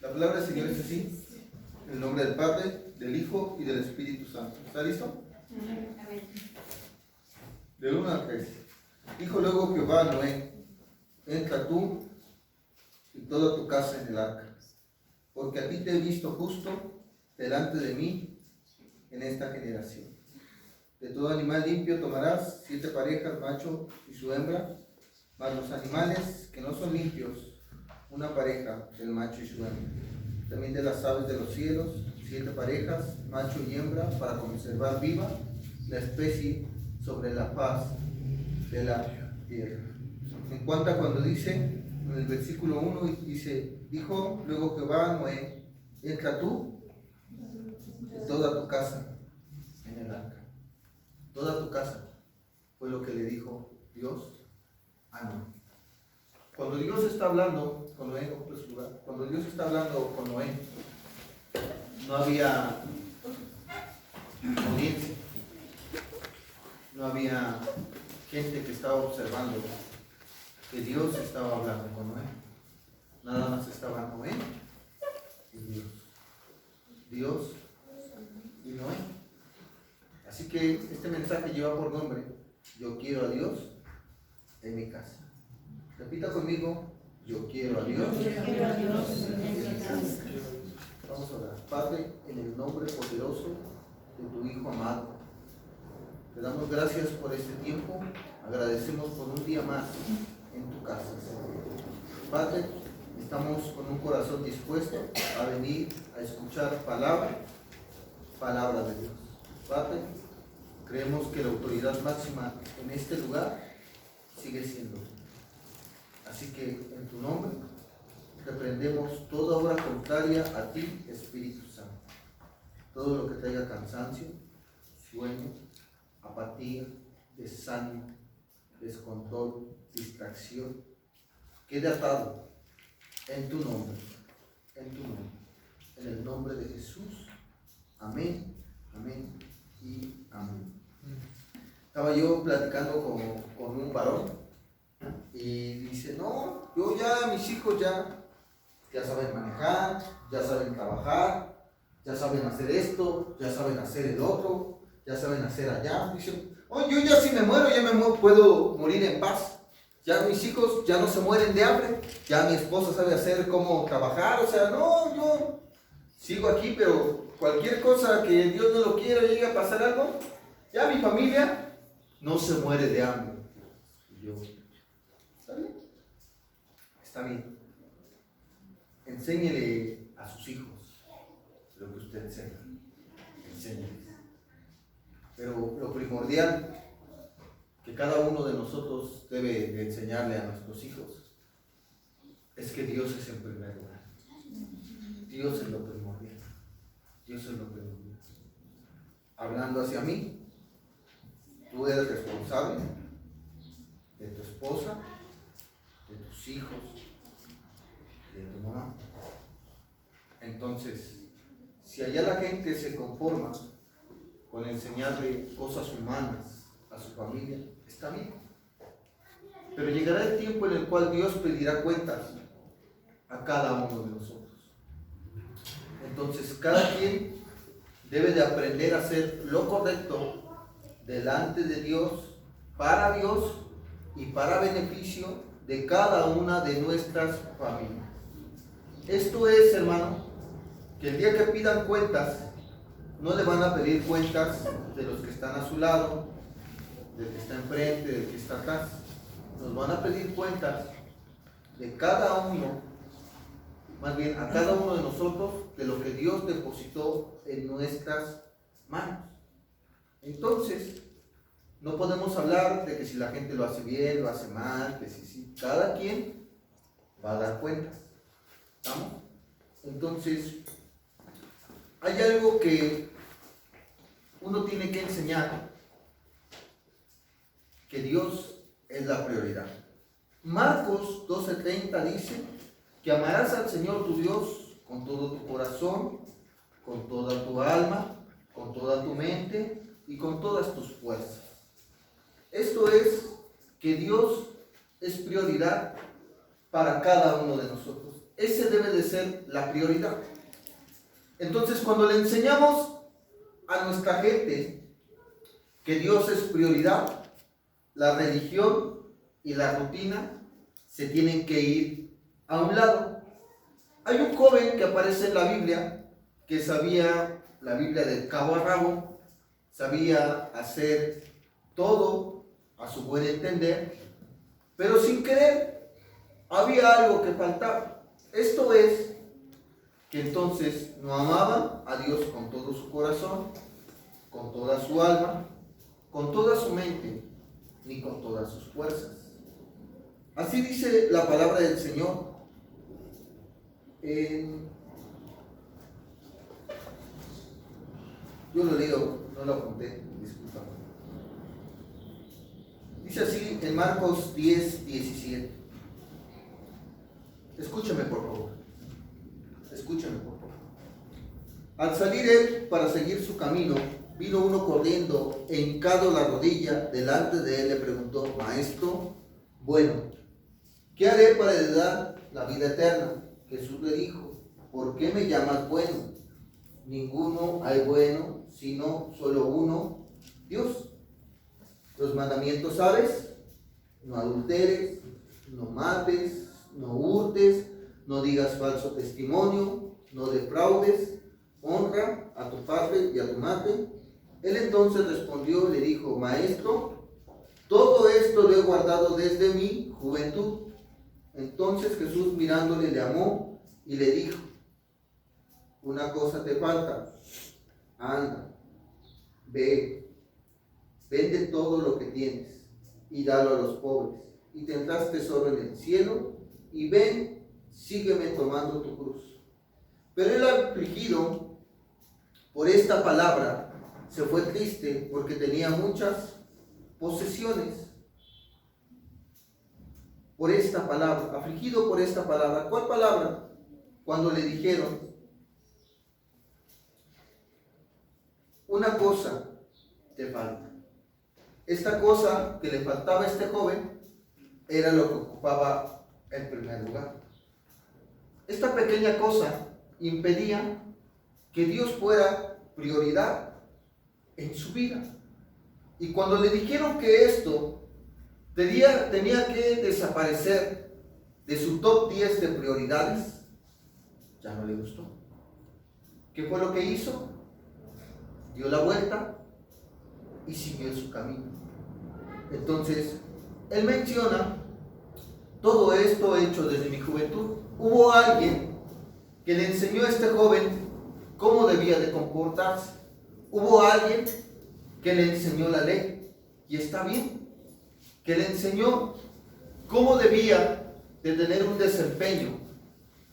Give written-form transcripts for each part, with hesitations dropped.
La palabra del Señor es así, en el nombre del Padre, del Hijo y del Espíritu Santo. ¿Está listo? Amén. Del 1 al 3. Dijo luego Jehová a Noé: entra tú y toda tu casa en el arca, porque a ti te he visto justo delante de mí en esta generación. De todo animal limpio tomarás 7 parejas, macho y su hembra, mas los animales que no son limpios, una pareja del macho y su hembra. También de las aves de los cielos, 7 parejas, macho y hembra, para conservar viva la especie sobre la faz de la tierra. En cuanto a cuando dice, en el versículo 1, dice: dijo luego Jehová a Noé: entra tú y toda tu casa en el arca. Toda tu casa fue lo que le dijo Dios a Noé. Cuando Dios está hablando con Noé, cuando Dios está hablando con Noé, no había audiencia, no había gente que estaba observando que Dios estaba hablando con Noé. Nada más estaba Noé y Dios. Dios y Noé. Así que este mensaje lleva por nombre: yo quiero a Dios en mi casa. Repita conmigo: yo quiero a Dios en mi casa. Vamos a orar. Padre, en el nombre poderoso de tu Hijo amado, te damos gracias por este tiempo. Agradecemos por un día más en tu casa, Señor. Padre, estamos con un corazón dispuesto a venir a escuchar palabra de Dios. Padre, creemos que la autoridad máxima en este lugar sigue siendo. Así que en tu nombre reprendemos toda obra contraria a ti, Espíritu Santo. Todo lo que traiga cansancio, sueño, apatía, desánimo, descontrol, distracción, quede atado en tu nombre, en el nombre de Jesús. Amén, amén y amén. Estaba yo platicando con un varón y dice: no, yo ya, mis hijos ya saben manejar, ya saben trabajar, ya saben hacer esto, ya saben hacer el otro, ya saben hacer allá. Dice: oh, yo ya si me muero, puedo morir en paz. Ya mis hijos ya no se mueren de hambre, ya mi esposa sabe hacer cómo trabajar. O sea, no, yo sigo aquí, pero cualquier cosa que Dios no lo quiera, llegue a pasar algo, ya mi familia no se muere de hambre. Y yo: ¿está bien? Está bien. Enséñele a sus hijos lo que usted enseña. Enséñeles. Pero lo primordial que cada uno de nosotros debe de enseñarle a nuestros hijos es que Dios es en primer lugar. Dios es lo primordial. Dios es lo primordial. Hablando hacia mí, tú eres responsable de tu esposa, de tus hijos, de tu mamá. Entonces, si allá la gente se conforma con enseñarle cosas humanas a su familia, está bien. Pero llegará el tiempo en el cual Dios pedirá cuentas a cada uno de nosotros. Entonces, cada quien debe de aprender a hacer lo correcto delante de Dios, para Dios y para beneficio de cada una de nuestras familias. Esto es, hermano, que el día que pidan cuentas, no le van a pedir cuentas de los que están a su lado, del que está enfrente, del que está atrás. Nos van a pedir cuentas de cada uno, más bien a cada uno de nosotros, de lo que Dios depositó en nuestras manos. Entonces, no podemos hablar de que si la gente lo hace bien, lo hace mal, que si cada quien va a dar cuentas. ¿Estamos? Entonces, hay algo que uno tiene que enseñar, que Dios es la prioridad. Marcos 12:30 dice que amarás al Señor tu Dios con todo tu corazón, con toda tu alma, con toda tu mente y con todas tus fuerzas. Esto es que Dios es prioridad para cada uno de nosotros. ese debe de ser la prioridad. Entonces, cuando le enseñamos a nuestra gente que Dios es prioridad, la religión y la rutina se tienen que ir a un lado. Hay un joven que aparece en la Biblia que sabía la Biblia de cabo a rabo, sabía hacer todo a su buen entender, pero sin querer había algo que faltaba. Esto es que entonces no amaba a Dios con todo su corazón, con toda su alma, con toda su mente, ni con todas sus fuerzas. Así dice la palabra del Señor yo lo leo, no lo apunté, disculpa. Dice así en Marcos 10, 17. Escúchame por favor. Escúchame por favor. Al salir él para seguir su camino, vino uno corriendo, e hincado la rodilla delante de él, le preguntó: Maestro, bueno, ¿qué haré para heredar la vida eterna? Jesús le dijo: ¿por qué me llamas bueno? Ninguno hay bueno, sino solo uno, Dios. Los mandamientos, ¿sabes? No adulteres, no mates, no hurtes, no digas falso testimonio, no defraudes, honra a tu padre y a tu madre. Él entonces respondió y le dijo: Maestro, todo esto lo he guardado desde mi juventud. Entonces Jesús, mirándole, le amó y le dijo: una cosa te falta, anda, ve, vende todo lo que tienes y dalo a los pobres, y tendrás tesoro en el cielo, y ven, sígueme tomando tu cruz. Pero él, afligido por esta palabra, se fue triste porque tenía muchas posesiones. Por esta palabra, afligido por esta palabra. ¿Cuál palabra? Cuando le dijeron: una cosa te falta. Esta cosa que le faltaba a este joven era lo que ocupaba el primer lugar. Esta pequeña cosa impedía que Dios fuera prioridad en su vida. Y cuando le dijeron que esto tenía que desaparecer de su top 10 de prioridades, ya no le gustó. ¿Qué fue lo que hizo? Dio la vuelta y siguió su camino. Entonces, él menciona: todo esto hecho desde mi juventud. Hubo alguien que le enseñó a este joven cómo debía de comportarse. Hubo alguien que le enseñó la ley, y está bien, que le enseñó cómo debía de tener un desempeño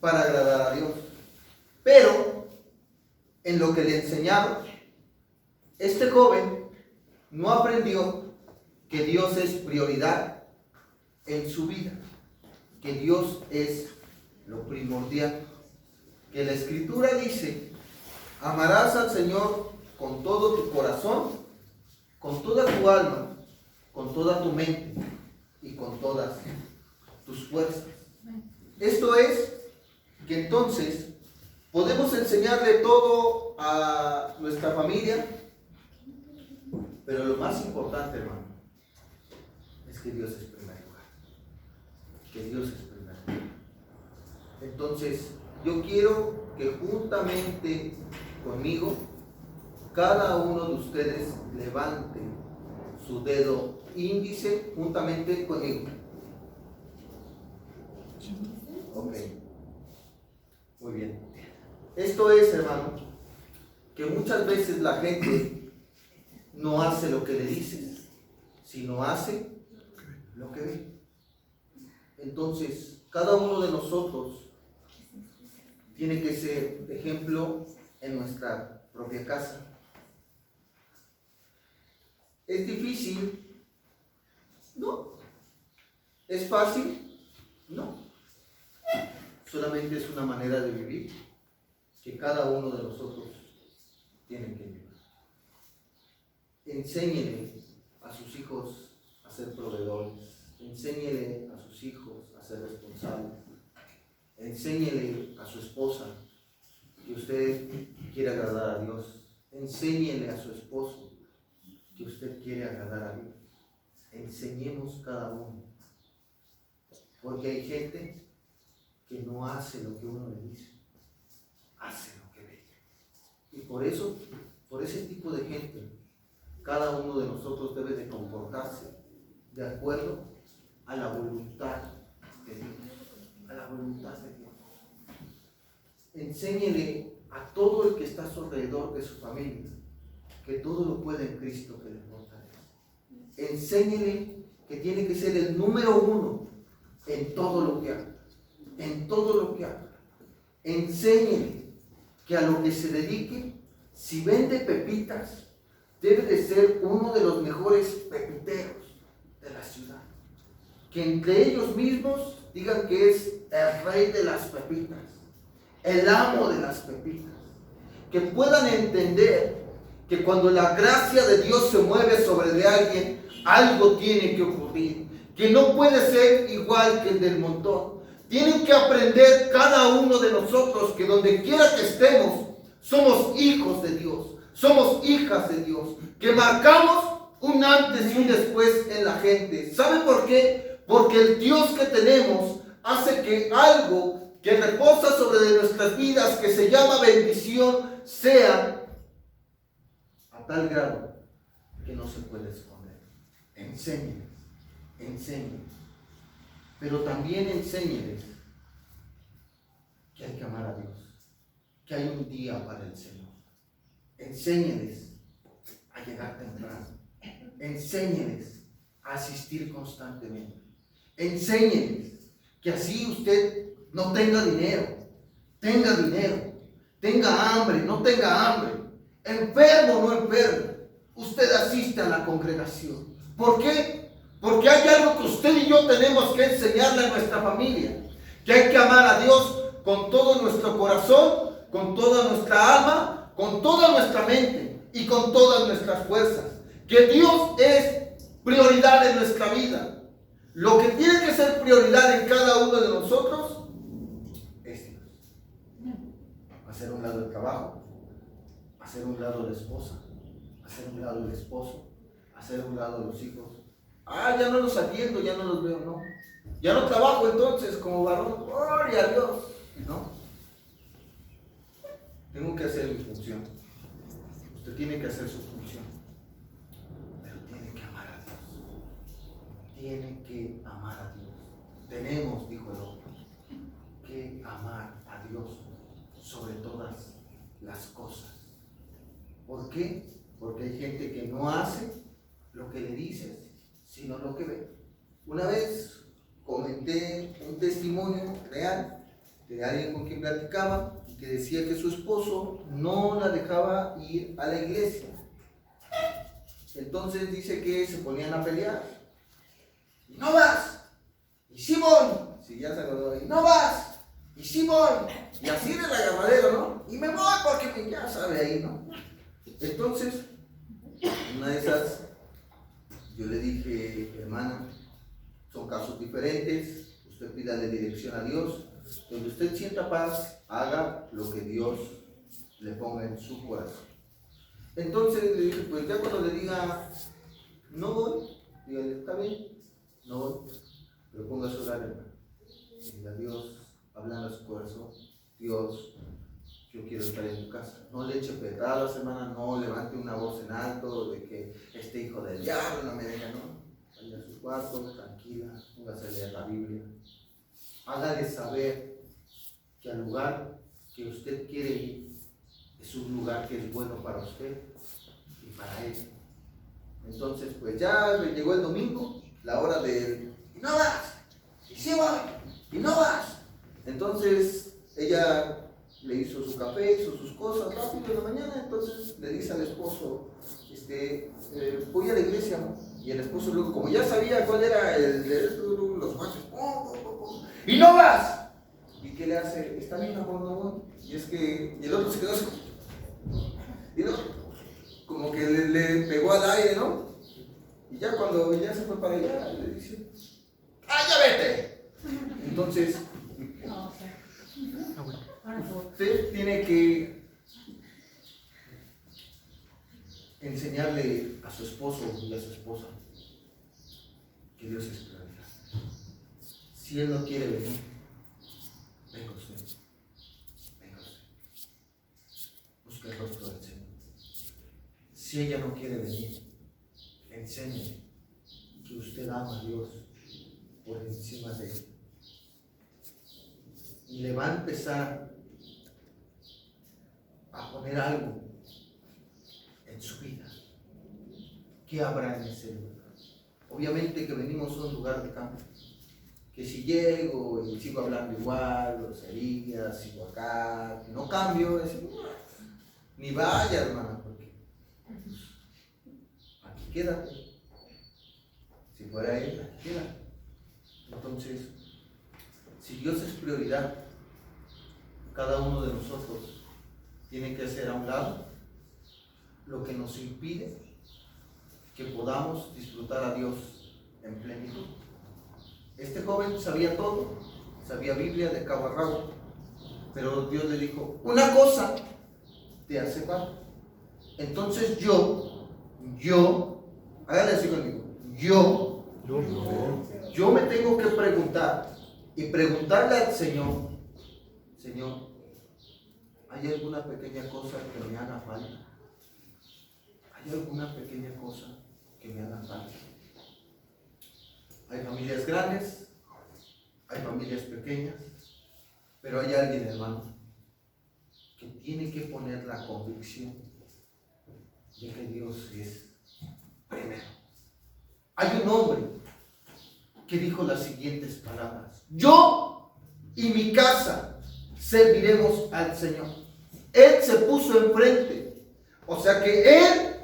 para agradar a Dios. Pero en lo que le enseñaron, este joven no aprendió que Dios es prioridad en su vida, que Dios es lo primordial, que la Escritura dice: amarás al Señor con todo tu corazón, con toda tu alma, con toda tu mente y con todas tus fuerzas. Esto es que entonces podemos enseñarle todo a nuestra familia, pero lo más importante, hermano, es que Dios es primer lugar. Que Dios es primer lugar. Entonces, yo quiero que juntamente conmigo, cada uno de ustedes levante su dedo índice juntamente conmigo. Ok. Muy bien. Esto es, hermano, que muchas veces la gente no hace lo que le dices, sino hace lo que ve. Entonces, cada uno de nosotros tiene que ser ejemplo en nuestra propia casa. ¿Es difícil? No. ¿Es fácil? No. Solamente es una manera de vivir que cada uno de nosotros tiene que vivir. Enséñele a sus hijos a ser proveedores. Enséñele a sus hijos a ser responsables. Enséñele a su esposa que usted quiere agradar a Dios. Enséñele a su esposo que usted quiere agradar a Dios. Enseñemos cada uno. Porque hay gente que no hace lo que uno le dice, hace lo que ve. Y por eso, por ese tipo de gente, cada uno de nosotros debe de comportarse de acuerdo a la voluntad de Dios. A la voluntad de Dios. Enséñele a todo el que está a su alrededor de su familia que todo lo puede en Cristo que le fortalece. Enséñele que tiene que ser el número uno en todo lo que haga. En todo lo que haga. Enséñele que a lo que se dedique, si vende pepitas, debe de ser uno de los mejores pepiteros de la ciudad. Que entre ellos mismos digan que es el rey de las pepitas, el amo de las pepitas. Que puedan entender que cuando la gracia de Dios se mueve sobre de alguien, algo tiene que ocurrir. Que no puede ser igual que el del montón. Tienen que aprender cada uno de nosotros que donde quiera que estemos, somos hijos de Dios, somos hijas de Dios, que marcamos un antes y un después en la gente. ¿Sabe por qué? Porque el Dios que tenemos hace que algo que reposa sobre de nuestras vidas, que se llama bendición, sea a tal grado que no se puede esconder. Enséñeles, enséñeles. Pero también enséñeles que hay que amar a Dios, que hay un día para el Señor. Enséñeles a llegar temprano. Enséñeles a asistir constantemente. Enséñeles que así usted no tenga dinero, tenga dinero, tenga hambre, no tenga hambre, enfermo o no enfermo, usted asiste a la congregación. ¿Por qué? Porque hay algo que usted y yo tenemos que enseñarle a nuestra familia, que hay que amar a Dios con todo nuestro corazón, con toda nuestra alma, con toda nuestra mente y con todas nuestras fuerzas. Que Dios es prioridad en nuestra vida. Lo que tiene que ser prioridad en cada uno de nosotros es Dios. Hacer un lado el trabajo, hacer un lado la esposa, hacer un lado el esposo, hacer un lado los hijos. Ya no los atiendo, ya no los veo, no. Ya no trabajo entonces como varón, gloria a Dios, ¿no? Tengo que hacer mi función. Usted tiene que hacer su función. Pero tiene que amar a Dios. Tiene que amar a Dios. Tenemos, dijo el otro, que amar a Dios sobre todas las cosas. ¿Por qué? Porque hay gente que no hace lo que le dices, sino lo que ve. Una vez comenté un testimonio real de alguien con quien platicaba y que decía que su esposo no la dejaba ir a la iglesia. Entonces dice que se ponían a pelear. Y no vas. Y sí voy. Si ya se acordó ahí. No vas. Y sí voy. Y así de la llamadera, ¿no? Y me voy porque ya sabe ahí, ¿no? Entonces, una de esas, yo le dije, hermana, son casos diferentes, usted pídale dirección a Dios, donde usted sienta paz, haga lo que Dios le ponga en su corazón. Entonces le dije, pues ya cuando le diga, no voy, dígale, está bien, no voy, pero ponga su orar, hermano. Y diga, Dios, hablando a su corazón, Dios, yo quiero estar en tu casa. No le eche pedradas, hermana, no levante una voz en alto de que este hijo del diablo no me deja, no. Vaya a su cuarto, tranquila, póngase a leer la Biblia. Hágale saber que al lugar que usted quiere ir es un lugar que es bueno para usted y para él. Entonces, pues ya le llegó el domingo, la hora de y no vas, y sí voy, y no vas. Entonces, ella le hizo su café, hizo sus cosas rápido en la mañana, entonces le dice al esposo, voy a la iglesia, ¿no? Y el esposo luego, como ya sabía cuál era los guantes, y no vas. ¿Y qué le hace? Está bien, amor, no voy. Y es que, y el otro se quedó así, y no, como que le pegó al aire, ¿no? Y ya cuando ya se fue para allá, le dice, ya vete. Entonces, Usted tiene que enseñarle a su esposo y a su esposa que Dios es prioridad. Si Él no quiere venir, venga usted. Venga usted. Busque el rostro del Señor. Si ella no quiere venir, enséñele que usted ama a Dios por encima de Él. Y le va a empezar a poner algo en su vida. ¿Qué habrá en ese lugar? Obviamente que venimos a un lugar de cambio. Que si llego y sigo hablando igual, groserías, sigo acá, que no cambio, ni vaya, hermana, porque aquí quédate. Si fuera Él, aquí quédate. Entonces, si Dios es prioridad, cada uno de nosotros tiene que hacer a un lado lo que nos impide que podamos disfrutar a Dios en plenitud. Este joven sabía todo, sabía Biblia de cabo a rabo, pero Dios le dijo, una cosa te hace falta. Entonces yo, hágale así conmigo, yo me tengo que preguntar y preguntarle al Señor, Señor, ¿hay alguna pequeña cosa que me haga falta? ¿Hay alguna pequeña cosa que me haga falta? Hay familias grandes, hay familias pequeñas, pero hay alguien, hermano, que tiene que poner la convicción de que Dios es primero. Hay un hombre que dijo las siguientes palabras: yo y mi casa serviremos al Señor. Él se puso enfrente, o sea que él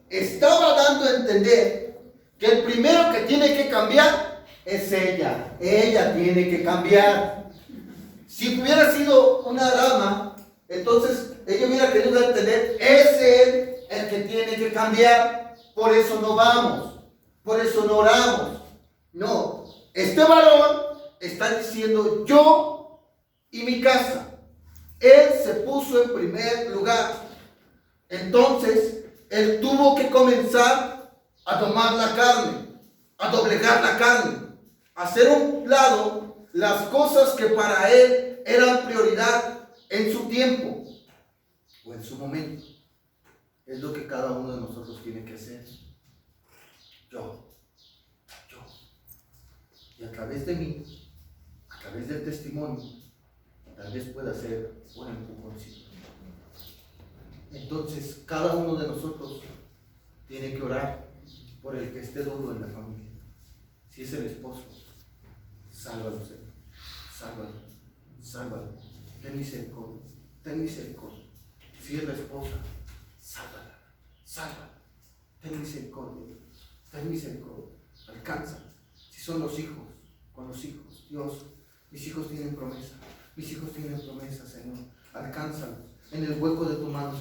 estaba dando a entender que el primero que tiene que cambiar es ella. Ella tiene que cambiar. Si hubiera sido una dama, entonces ella hubiera querido entender, es él el que tiene que cambiar. Por eso no vamos, por eso no oramos. No, este varón está diciendo yo y mi casa. Él se puso en primer lugar. Entonces, él tuvo que comenzar a tomar la carne, a doblegar la carne, a hacer a un lado las cosas que para él eran prioridad en su tiempo o en su momento. Es lo que cada uno de nosotros tiene que hacer. Yo. Y a través de mí, a través del testimonio, tal vez pueda ser un empujoncito. Entonces, cada uno de nosotros tiene que orar por el que esté duro en la familia. Si es el esposo, sálvalo, Señor. Sálvalo. Ten misericordia. Si es la esposa, sálvala. Ten misericordia. Alcanza. Si son los hijos, con los hijos. Dios, mis hijos tienen promesa, Señor. Alcánzalos. En el hueco de tu mano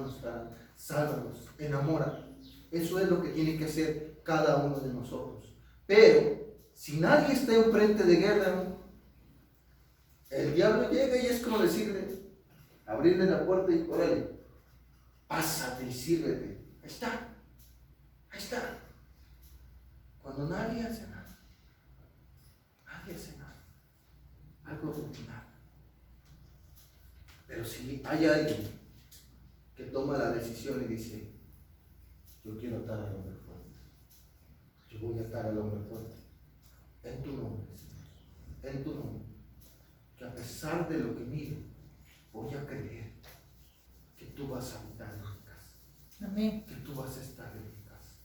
estarán. Sálvalos, enamóralos. Eso es lo que tiene que hacer cada uno de nosotros. Pero si nadie está enfrente de guerra, ¿no? El diablo llega y es como decirle, abrirle la puerta y órale, pásate y sírvete. Ahí está. Cuando nadie hace nada, algo rutinal. Pero si hay alguien que toma la decisión y dice, yo quiero atar al hombre fuerte, yo voy a atar al hombre fuerte, en tu nombre, Señor, en tu nombre, que a pesar de lo que miro, voy a creer que tú vas a habitar en mi casa. Amén. Que tú vas a estar en mi casa.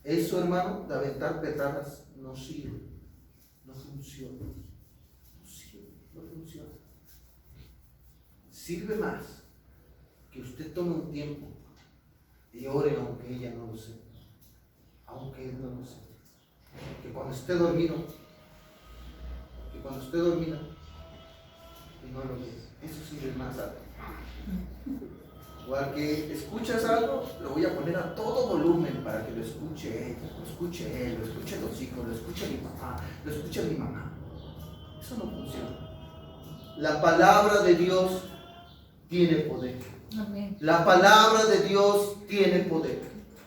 Eso, hermano, de aventar petardas no sirve, no funciona. Sirve más que usted tome un tiempo y ore aunque ella no lo sepa, aunque él no lo sepa. Que cuando esté dormido, y no lo ve, eso sirve más algo. O al que escuchas algo, lo voy a poner a todo volumen para que lo escuche ella, lo escuche él, lo escuchen los hijos, lo escuche mi papá, lo escuche mi mamá. Eso no funciona. la palabra de Dios tiene poder. Amén. La palabra de Dios tiene poder.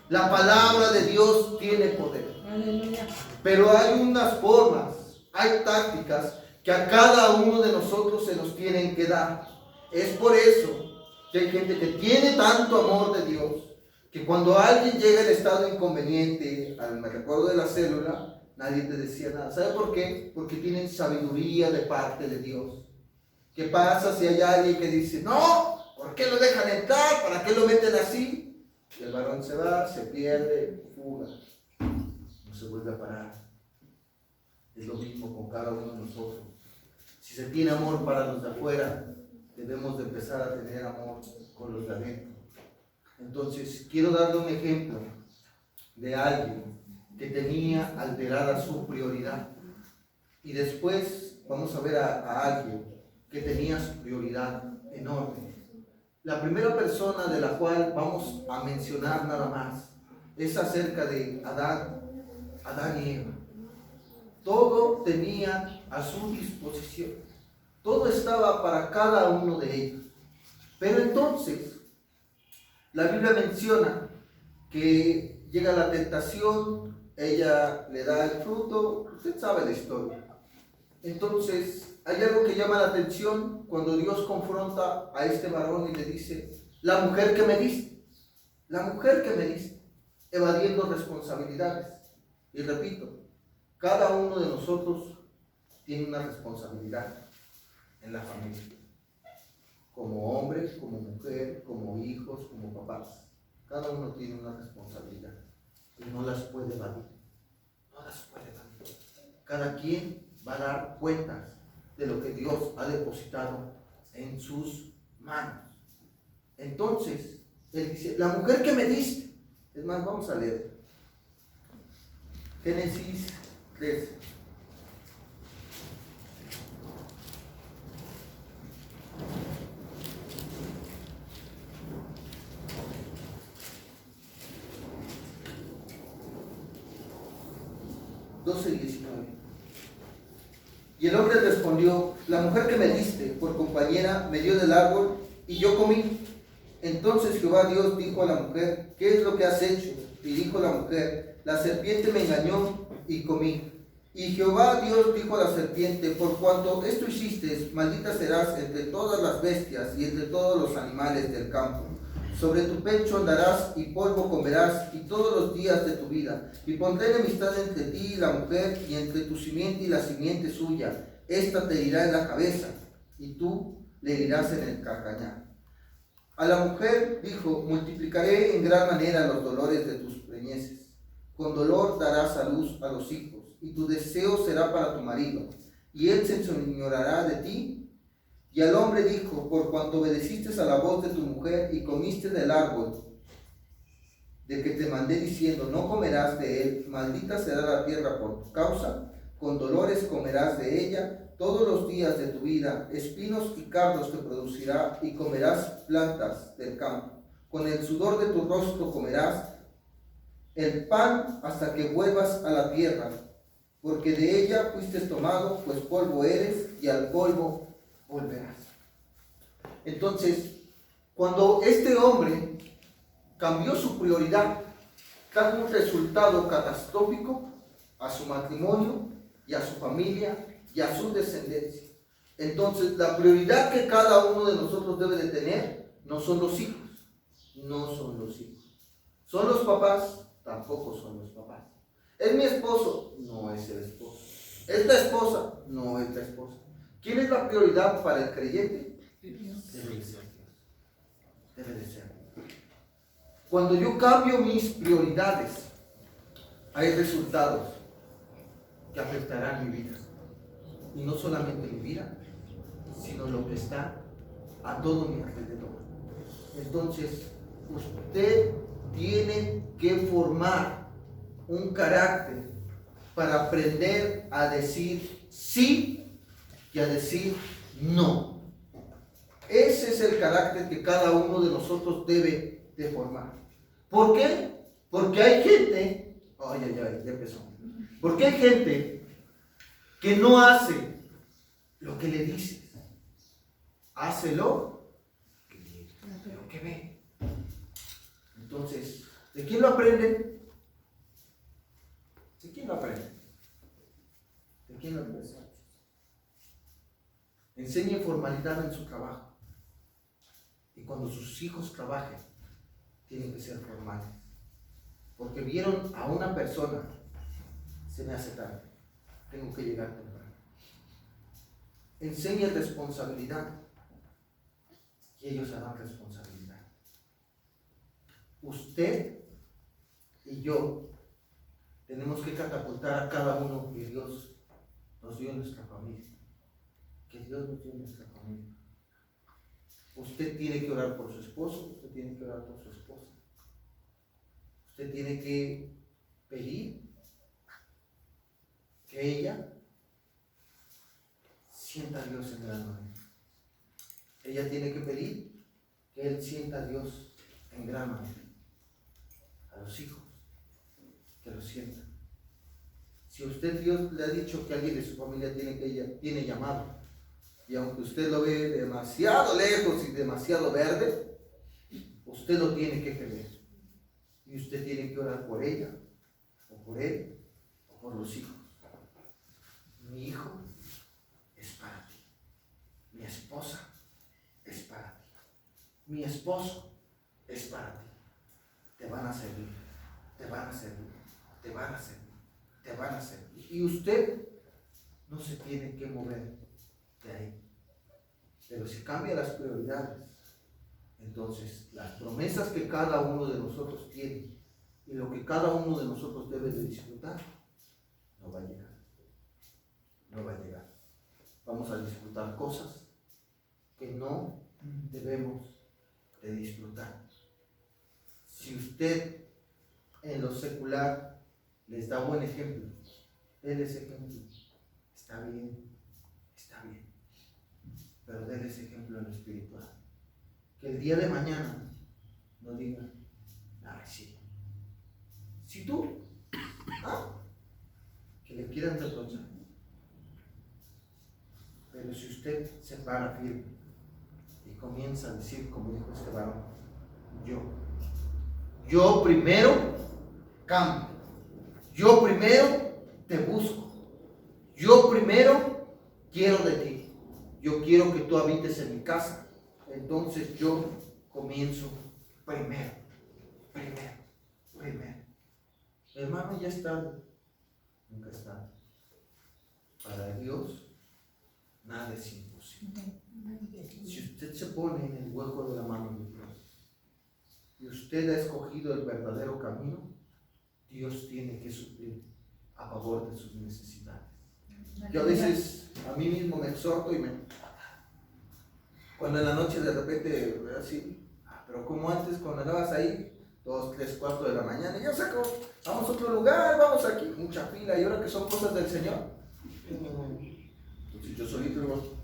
La palabra de Dios tiene poder. Aleluya. Pero hay unas formas, hay tácticas que a cada uno de nosotros se nos tienen que dar. Es por eso que hay gente que tiene tanto amor de Dios, que cuando alguien llega en estado inconveniente, me recuerdo de la célula, nadie te decía nada. ¿Sabe por qué? Porque tienen sabiduría de parte de Dios. ¿Qué pasa si hay alguien que dice, no, ¿por qué lo dejan entrar? ¿Para qué lo meten así? Y el varón se va, se pierde, fuga, no se vuelve a parar. Es lo mismo con cada uno de nosotros. Si se tiene amor para los de afuera, debemos de empezar a tener amor con los de adentro. Entonces, quiero darle un ejemplo de alguien que tenía alterada su prioridad. Y después vamos a ver a alguien que tenía su prioridad enorme. La primera persona de la cual vamos a mencionar nada más es acerca de Adán y Eva. Todo tenía a su disposición. Todo estaba para cada uno de ellos. Pero entonces, la Biblia menciona que llega la tentación, ella le da el fruto, usted sabe la historia. Entonces, hay algo que llama la atención cuando Dios confronta a este varón y le dice, la mujer que me diste, evadiendo responsabilidades. Y repito, cada uno de nosotros tiene una responsabilidad en la familia, como hombre, como mujer, como hijos, como papás. Cada uno tiene una responsabilidad y no las puede evadir. Cada quien va a dar cuentas de lo que Dios ha depositado en sus manos. Entonces, él dice, la mujer que me diste. Es más, vamos a leer Génesis 3. Y el hombre respondió, la mujer que me diste por compañera me dio del árbol y yo comí. Entonces Jehová Dios dijo a la mujer, ¿qué es lo que has hecho? Y dijo la mujer, la serpiente me engañó y comí. Y Jehová Dios dijo a la serpiente, por cuanto esto hiciste, maldita serás entre todas las bestias y entre todos los animales del campo. Sobre tu pecho andarás y polvo comerás y todos los días de tu vida. Y pondré enemistad entre ti y la mujer y entre tu simiente y la simiente suya. Esta te herirá en la cabeza y tú le herirás en el calcañar. A la mujer dijo, multiplicaré en gran manera los dolores de tus preñeces. Con dolor darás a luz a los hijos y tu deseo será para tu marido y él se enseñoreará de ti. Y al hombre dijo, por cuanto obedeciste a la voz de tu mujer y comiste del árbol de que te mandé diciendo, no comerás de él, maldita será la tierra por tu causa, con dolores comerás de ella todos los días de tu vida, espinos y cardos te producirá y comerás plantas del campo. Con el sudor de tu rostro comerás el pan hasta que vuelvas a la tierra, porque de ella fuiste tomado, pues polvo eres y al polvo volverás. Entonces, cuando este hombre cambió su prioridad, trajo un resultado catastrófico a su matrimonio y a su familia y a su descendencia. Entonces, la prioridad que cada uno de nosotros debe de tener no son los hijos, son los papás, tampoco son los papás. ¿Es mi esposo? No es el esposo. ¿Es la esposa? No es la esposa. ¿Quién es la prioridad para el creyente? Debe de ser Dios. Debe de ser. Cuando yo cambio mis prioridades, hay resultados que afectarán mi vida. Y no solamente mi vida, sino lo que está a todo mi alrededor. Entonces, usted tiene que formar un carácter para aprender a decir sí y a decir no. Ese es el carácter que cada uno de nosotros debe de formar. ¿Por qué? Porque hay gente, ya empezó. Porque hay gente que no hace lo que le dices. hácelo lo que ve. Entonces, ¿de quién lo aprenden? ¿De quién lo aprenden? ¿De quién lo aprenden? Enseñen formalidad en su trabajo. Y cuando sus hijos trabajen, tienen que ser formales. Porque vieron a una persona, se me hace tarde, tengo que llegar temprano. Enseñen responsabilidad y ellos harán responsabilidad. Usted y yo tenemos que catapultar a cada uno que Dios nos dio en nuestra familia. Que Dios nos dio en nuestra familia. Usted tiene que orar por su esposo, usted tiene que orar por su esposa. Usted tiene que pedir que ella sienta a Dios en gran manera. Ella tiene que pedir que él sienta a Dios en gran manera. A los hijos, que lo sientan. Si usted, Dios le ha dicho que alguien de su familia tiene llamado, y aunque usted lo ve demasiado lejos y demasiado verde, usted lo tiene que creer. Y usted tiene que orar por ella, o por él, o por los hijos. Mi hijo es para ti. Mi esposa es para ti. Mi esposo es para ti. Te van a servir, te van a servir, te van a servir, te van a servir. Y usted no se tiene que mover de ahí. Pero si cambia las prioridades, entonces las promesas que cada uno de nosotros tiene y lo que cada uno de nosotros debe de disfrutar, no va a llegar. No va a llegar. Vamos a disfrutar cosas que no debemos de disfrutar. Si usted en lo secular les da buen ejemplo, déle ese ejemplo. Está bien, está bien. Pero déle ese ejemplo en lo espiritual. Que el día de mañana no digan, ay, sí. Si tú, que le quieran reprochar. Pero si usted se para firme y comienza a decir, como dijo este varón, yo primero cambio, yo primero te busco, yo primero quiero de ti, yo quiero que tú habites en mi casa, entonces yo comienzo primero. Hermano, ya está, nunca está. Para Dios nada es imposible. Si usted se pone en el hueco de la mano de Dios y usted ha escogido el verdadero camino, Dios tiene que suplir a favor de sus necesidades. Yo a veces a mí mismo me exhorto y cuando en la noche de repente veo así, pero como antes cuando andabas ahí 2, 3, 4 de la mañana, y yo saco, vamos a otro lugar, vamos aquí, mucha fila, y ahora que son cosas del Señor, entonces yo solito digo,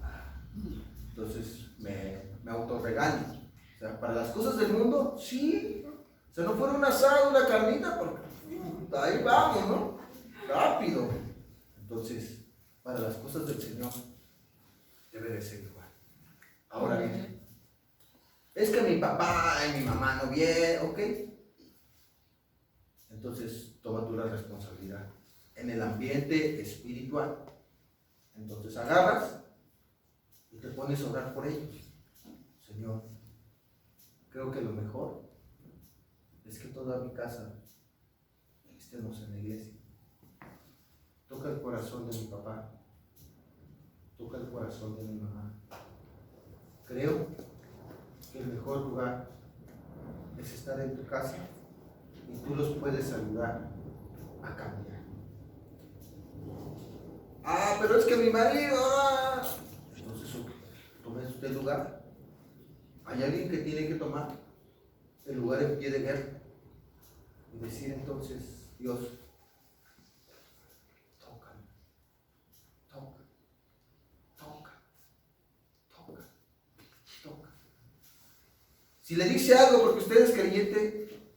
entonces me autorregaño. O sea, para las cosas del mundo, sí. O sea, no fuera un asado, una carnita, porque ahí vamos, ¿no? Rápido. Entonces, para las cosas del Señor, debe de ser igual. Ahora bien, es que mi papá y mi mamá no vienen, ¿ok? Entonces, toma tú la responsabilidad. En el ambiente espiritual. Entonces, agarras y te pones a orar por ellos. Señor, creo que lo mejor es que toda mi casa estemos en la iglesia. Toca el corazón de mi papá, toca el corazón de mi mamá. Creo que el mejor lugar es estar en tu casa y tú los puedes ayudar a cambiar. Pero es que mi marido... Entonces, tome usted el lugar. Hay alguien que tiene que tomar el lugar en pie de guerra y decir entonces, Dios, toca. Si le dice algo porque usted es creyente,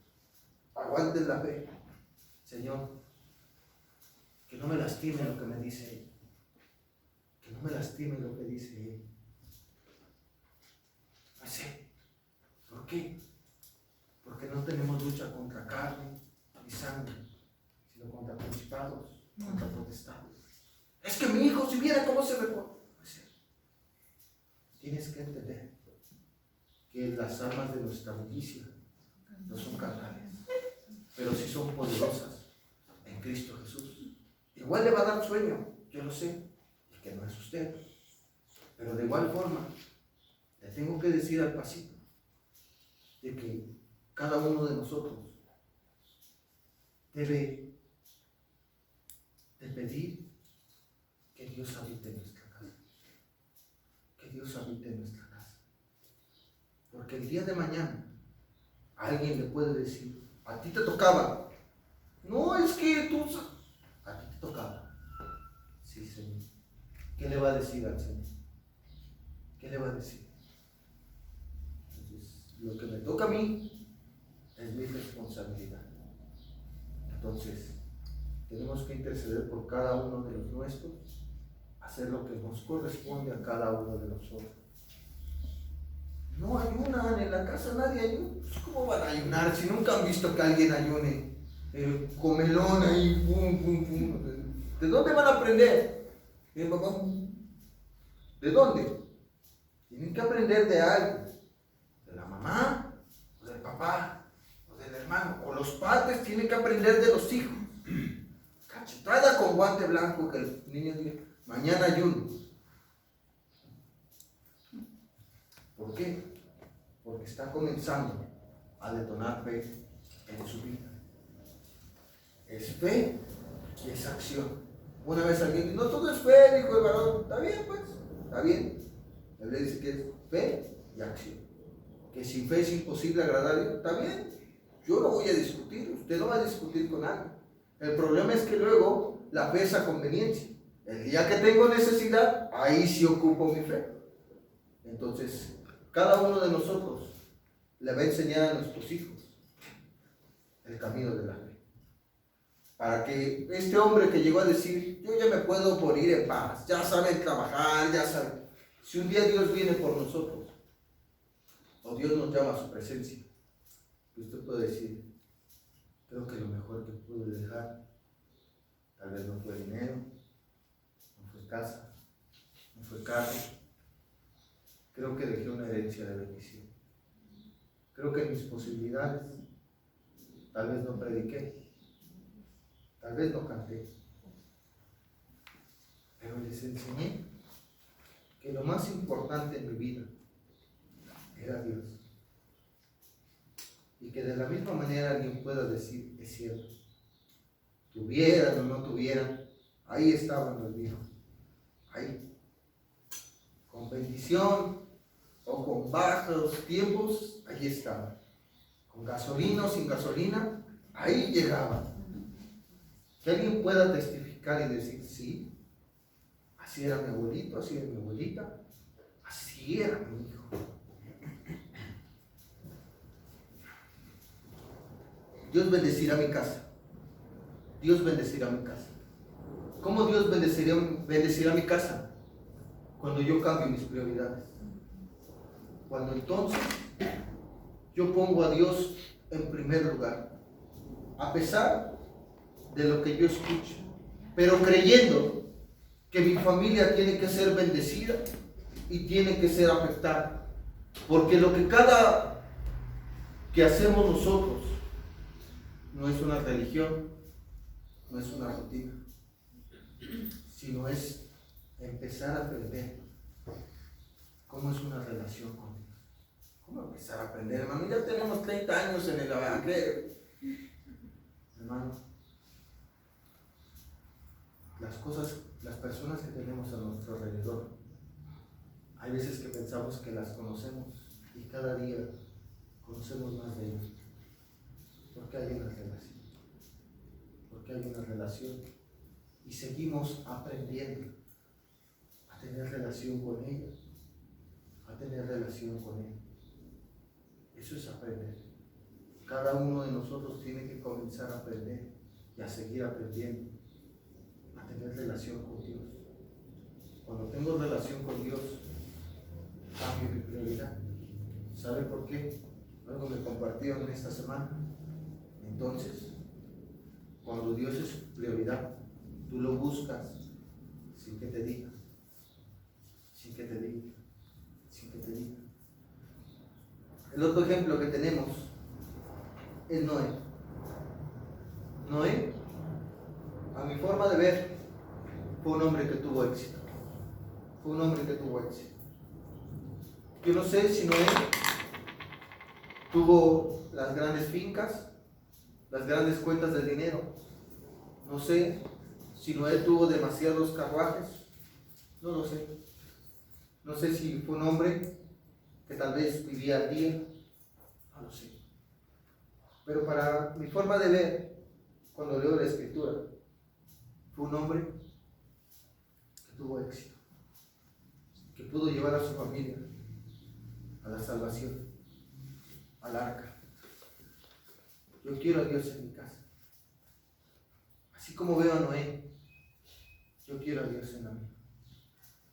aguanten la fe. Señor, que no me lastime lo que me dice él. Que no me lastime lo que dice él. se repone. Tienes que entender que las armas de nuestra milicia no son carnales, pero sí son poderosas en Cristo Jesús. Igual le va a dar sueño, yo lo sé, y que no es usted, pero de igual forma le tengo que decir al pasito de que cada uno de nosotros debe de pedir que Dios habite en nuestra casa, que Dios habite en nuestra casa, porque el día de mañana alguien le puede decir, a ti te tocaba, no es que tú, a ti te tocaba. Sí, Señor. ¿Qué le va a decir al Señor? ¿Qué le va a decir? Entonces, lo que me toca a mí es mi responsabilidad. Entonces, tenemos que interceder por cada uno de los nuestros, hacer lo que nos corresponde a cada uno de nosotros. No ayunan, en la casa nadie ayuna. Pues, ¿cómo van a ayunar si nunca han visto que alguien ayune? Comelón ahí, pum, pum, pum. ¿De dónde van a aprender? ¿De dónde? Tienen que aprender de algo. De la mamá, o del papá, o del hermano. O los padres tienen que aprender de los hijos. Cachetada con guante blanco que el niño diga, mañana ayuno. ¿Por qué? Porque está comenzando a detonar fe en su vida. Es fe y es acción. Una vez alguien dijo, no todo es fe, dijo el varón. Está bien, pues, está bien. La Biblia dice que es fe y acción. Que sin fe es imposible agradar a Dios. Está bien, yo no voy a discutir, usted no va a discutir con alguien. El problema es que luego la fe es a conveniencia. El día que tengo necesidad, ahí sí ocupo mi fe. Entonces, cada uno de nosotros le va a enseñar a nuestros hijos el camino de la fe. Para que este hombre que llegó a decir, yo ya me puedo morir en paz, ya saben trabajar, ya saben. Si un día Dios viene por nosotros, o Dios nos llama a su presencia, usted puede decir, creo que lo mejor que pude dejar, tal vez no fue dinero, no fue casa, no fue carro, creo que dejé una herencia de bendición. Creo que mis posibilidades, tal vez no prediqué, tal vez no canté, pero les enseñé que lo más importante en mi vida era Dios. Y que de la misma manera alguien pueda decir, es cierto, tuvieran o no tuvieran, ahí estaban los viejos, ahí, con bendición o con bajos tiempos, ahí estaban, con gasolina o sin gasolina, ahí llegaban. Que alguien pueda testificar y decir, sí, así era mi abuelito, así era mi abuelita, así era mi hijo. Dios bendecirá mi casa. Dios bendecirá mi casa. ¿Cómo Dios bendecirá mi casa? Cuando yo cambio mis prioridades. Cuando entonces yo pongo a Dios en primer lugar. A pesar de lo que yo escucho, pero creyendo que mi familia tiene que ser bendecida y tiene que ser afectada. Porque lo que hacemos nosotros no es una religión, no es una rutina, sino es empezar a aprender cómo es una relación con Dios. ¿Cómo empezar a aprender, hermano? Ya tenemos 30 años en el evangelio. Hermano, las personas que tenemos a nuestro alrededor, hay veces que pensamos que las conocemos y cada día conocemos más de ellos. Porque hay una relación. Porque hay una relación. Y seguimos aprendiendo a tener relación con ella, a tener relación con él. Eso es aprender. Cada uno de nosotros tiene que comenzar a aprender y a seguir aprendiendo a tener relación con Dios. Cuando tengo relación con Dios, cambio mi prioridad. ¿Sabe por qué? Algo me compartieron esta semana. Entonces, cuando Dios es prioridad, tú lo buscas sin que te diga. que te diga. Sin que te diga. El otro ejemplo que tenemos es Noé. Noé, a mi forma de ver, fue un hombre que tuvo éxito. Fue un hombre que tuvo éxito. Yo no sé si Noé tuvo las grandes fincas, las grandes cuentas de dinero. No sé si Noé tuvo demasiados carruajes. No lo sé. No sé si fue un hombre que tal vez vivía al día. No lo sé. Pero para mi forma de ver, cuando leo la escritura, fue un hombre que tuvo éxito, que pudo llevar a su familia a la salvación, al arca. Yo quiero a Dios en mi casa. Así como veo a Noé, yo quiero a Dios en la mía.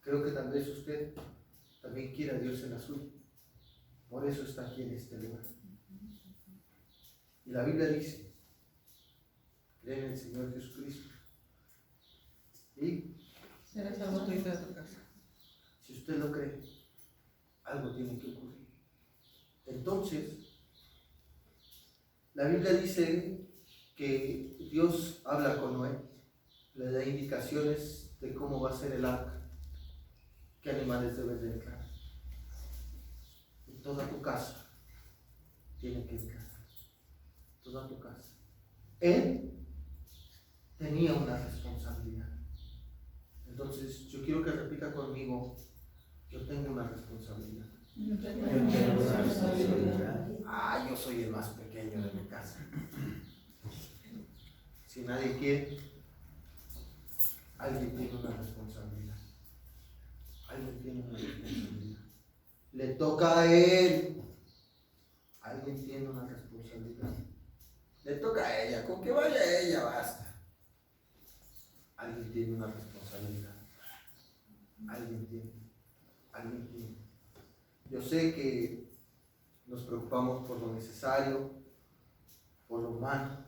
Creo que tal vez usted también quiere a Dios en la suya. Por eso está aquí en este lugar. Y la Biblia dice, cree en el Señor Jesucristo y serás salvo tú y toda tu casa. Si usted lo cree, algo tiene que ocurrir. Entonces, la Biblia dice que Dios habla con Noé, le da indicaciones de cómo va a ser el arca, qué animales deben de entrar. Y toda tu casa tiene que entrar. Toda tu casa. Él tenía una responsabilidad. Entonces, yo quiero que repita conmigo, yo tengo una responsabilidad. Yo tengo una responsabilidad. Yo soy el más pequeño de mi casa. Si nadie quiere, alguien tiene una responsabilidad. Alguien tiene una responsabilidad. Le toca a él. Alguien tiene una responsabilidad. Le toca a ella. Con que vaya ella basta. Alguien tiene una responsabilidad. Alguien tiene. Alguien tiene. Yo sé que nos preocupamos por lo necesario, por lo humano,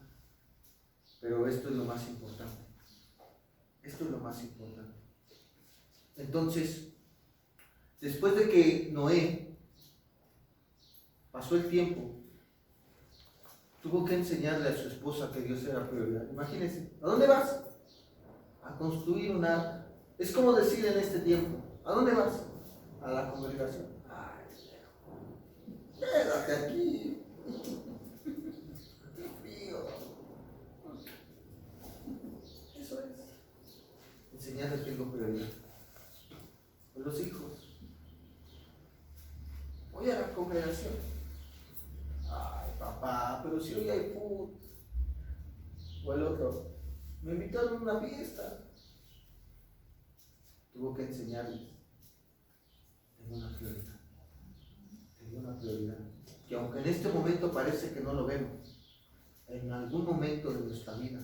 pero esto es lo más importante. Esto es lo más importante. Entonces, después de que Noé pasó el tiempo, tuvo que enseñarle a su esposa que Dios era prioridad. Imagínense, ¿a dónde vas? A construir un arca. Es como decir en este tiempo, ¿a dónde vas? A la congregación. Ay, quédate aquí. Qué frío. Eso es. Enseñarles que tengo prioridad. Con los hijos. Voy a la congregación. Ay, papá, pero si hoy hay food. O el otro, me invitaron a una fiesta. Tuvo que enseñarles. Tengo una prioridad. Tengo una prioridad. Que aunque en este momento parece que no lo vemos, en algún momento de nuestra vida,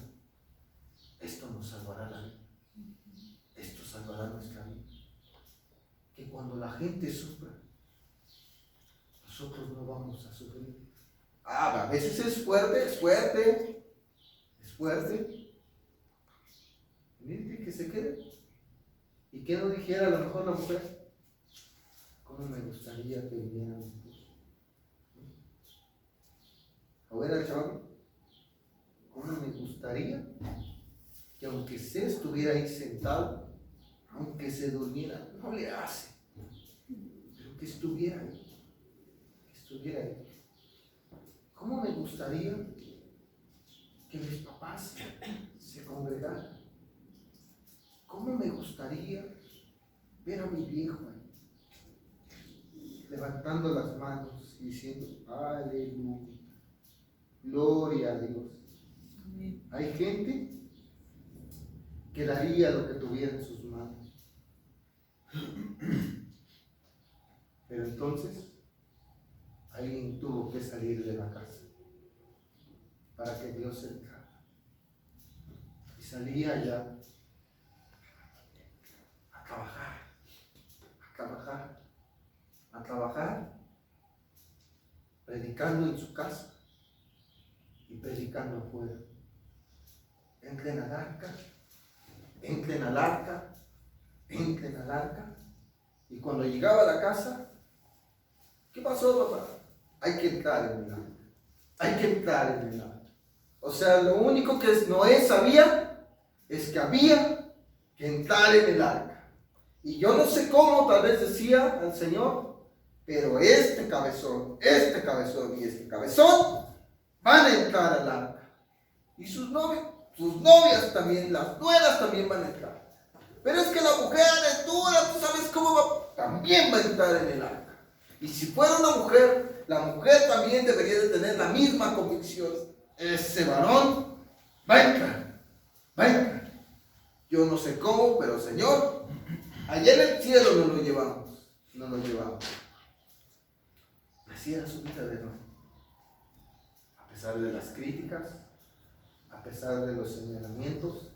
esto nos salvará la vida. Esto salvará nuestra vida. Que cuando la gente sufra, nosotros no vamos a sufrir. A veces es fuerte, es fuerte. Es fuerte. Miren que se quede. ¿Y qué no dijera a lo mejor la mujer? ¿Cómo me gustaría que viniera mi esposo? A ver al chaval, ¿cómo me gustaría que aunque se estuviera ahí sentado, aunque se durmiera, no le hace, pero que estuviera ahí, que estuviera ahí? ¿Cómo me gustaría que mis papás se congregaran? ¿Cómo me gustaría ver a mi viejo ahí, levantando las manos y diciendo, aleluya, gloria a Dios? Amén. Hay gente que daría lo que tuviera en sus manos. Pero entonces, alguien tuvo que salir de la casa para que Dios entrara. Y salía ya a trabajar, a trabajar, a trabajar, predicando en su casa y predicando afuera. Entren al arca, entren al arca, entren al arca. Y cuando llegaba a la casa, ¿qué pasó, papá? Hay que entrar en el arca. Hay que entrar en el arca. O sea, lo único que Noé sabía es que había que entrar en el arca. Y yo no sé cómo, tal vez decía al Señor, pero este cabezón y este cabezón van a entrar al arca. Y sus novias también, las nueras también van a entrar. Pero es que la mujer es dura, tú sabes cómo va, también va a entrar en el arca. Y si fuera una mujer, la mujer también debería de tener la misma convicción. Ese varón va a entrar, va a entrar. Yo no sé cómo, pero Señor, allá en el cielo nos lo llevamos. Así era su vida de Noé. A pesar de las críticas, a pesar de los señalamientos,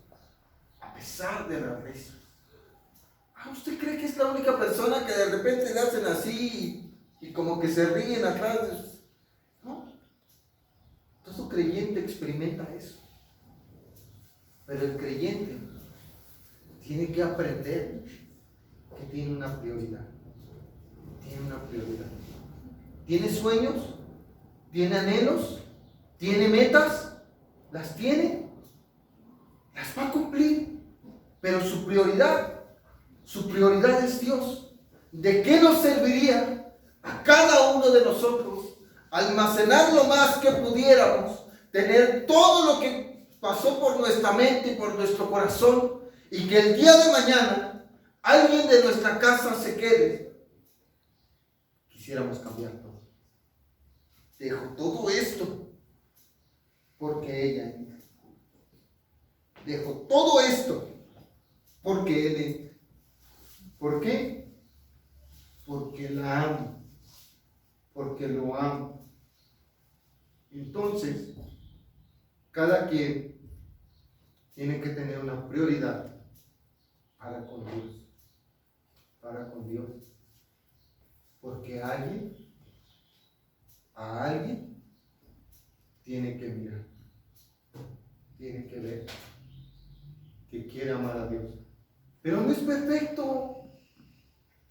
a pesar de la presión. ¿Usted cree que es la única persona que de repente le hacen así y como que se ríen atrás? No. Todo creyente experimenta eso. Pero el creyente tiene que aprender que tiene una prioridad. Tiene una prioridad. ¿Tiene sueños? ¿Tiene anhelos? ¿Tiene metas? ¿Las tiene? Las va a cumplir. Pero su prioridad es Dios. ¿De qué nos serviría a cada uno de nosotros almacenar lo más que pudiéramos, tener todo lo que pasó por nuestra mente y por nuestro corazón, y que el día de mañana alguien de nuestra casa se quede? Quisiéramos cambiar todo. Dejo todo esto porque ella entra. Dejo todo esto porque él entra. ¿Por qué? Porque la amo, porque lo amo. Entonces, cada quien tiene que tener una prioridad para con Dios, porque a alguien tiene que mirar, tiene que ver, que quiere amar a Dios. Pero no es perfecto.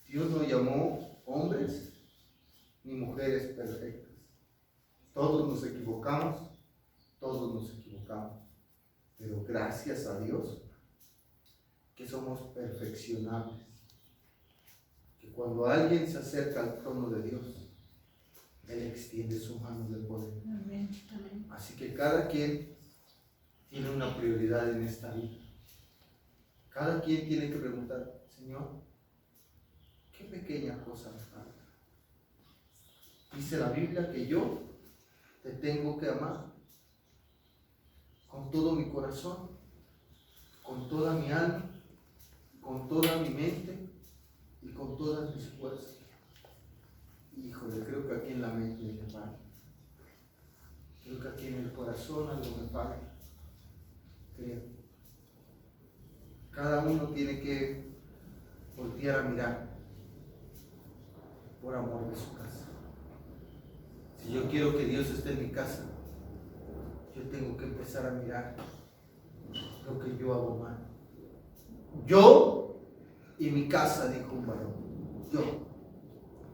Dios no llamó hombres ni mujeres perfectas. Todos nos equivocamos, pero gracias a Dios que somos perfeccionables. Que cuando alguien se acerca al trono de Dios, Él extiende su mano de poder. Amén. Así que cada quien tiene una prioridad en esta vida. Cada quien tiene que preguntar: Señor, ¿qué pequeña cosa me falta? Dice la Biblia que yo te tengo que amar con todo mi corazón, con toda mi alma, con toda mi mente y con todas mis fuerzas. Híjole, creo que aquí en la mente me falta. Creo que aquí en el corazón algo me falta. Creo. Cada uno tiene que voltear a mirar por amor de su casa. Si yo quiero que Dios esté en mi casa, yo tengo que empezar a mirar lo que yo hago mal. Yo y mi casa, dijo un varón. Yo,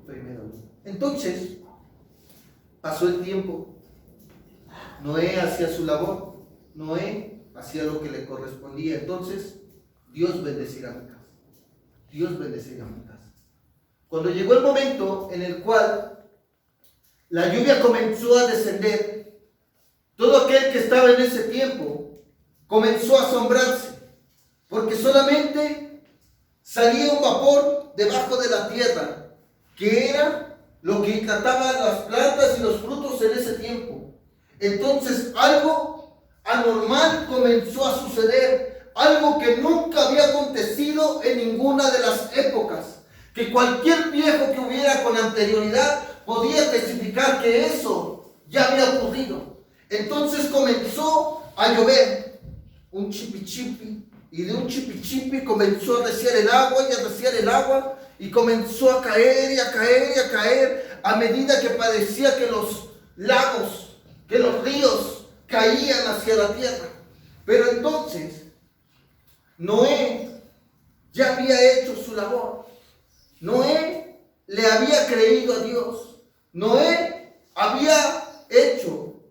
primero. Entonces, pasó el tiempo. Noé hacía su labor. Noé hacía lo que le correspondía. Entonces, Dios bendecirá mi casa. Dios bendecirá mi casa. Cuando llegó el momento en el cual la lluvia comenzó a descender, todo aquel que estaba en ese tiempo comenzó a asombrarse, porque solamente salía un vapor debajo de la tierra, que era lo que trataba las plantas y los frutos en ese tiempo. Entonces algo anormal comenzó a suceder, algo que nunca había acontecido en ninguna de las épocas, que cualquier viejo que hubiera con anterioridad podía testificar que eso ya había ocurrido. Entonces comenzó a llover un chipi, y de un chipi comenzó a reciar el agua y a reciar el agua, y comenzó a caer y a caer y a caer, a medida que parecía que los lagos, que los ríos caían hacia la tierra. Pero entonces Noé ya había hecho su labor. Noé le había creído a Dios. Noé había hecho